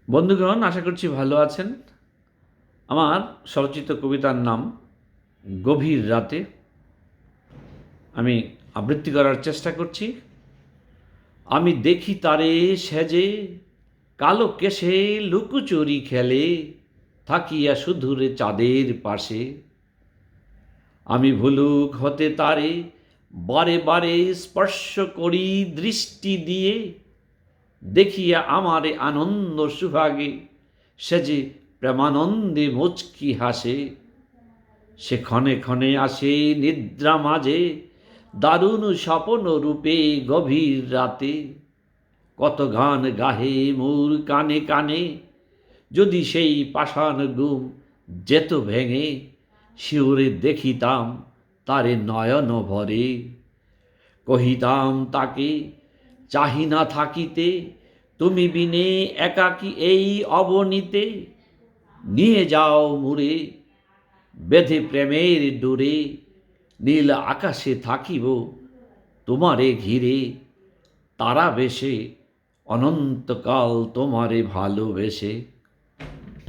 বন্ধুগণ, আশা করছি ভালো আছেন। আমার স্বরচিত কবিতার নাম গভীর রাতে। আমি আবৃত্তি করার চেষ্টা করছি। আমি দেখি তারে সেজে কালো কেশে লুকোচুরি খেলে, থাকিয়া শুধুরে চাঁদের পাশে। আমি ভুলুক হতে তারে বারে বারে স্পর্শ করি দৃষ্টি দিয়ে, দেখিয়া আমারে আনন্দ সুভাগে সে যে প্রেমানন্দে মুচকি হাসে। সে ক্ষণে ক্ষণে আসে নিদ্রা মাঝে, দারুণ স্বপন রূপে গভীর রাতে। কত গান গাহে মোর কানে কানে, যদি সেই পাষাণ ঘুম যেত ভেঙে, শিউরে দেখিতাম তারে নয়ন ভরে। কহিতাম তাকে চাহি না থাকিতে, তুমি বিনে একাকী এই অবনীতে। নিয়ে যাও মুরে বেঁধে প্রেমের ডোরে, নীল আকাশে থাকিব তোমারে ঘিরে। তারা বেশে অনন্তকাল তোমারে ভালোবেসে।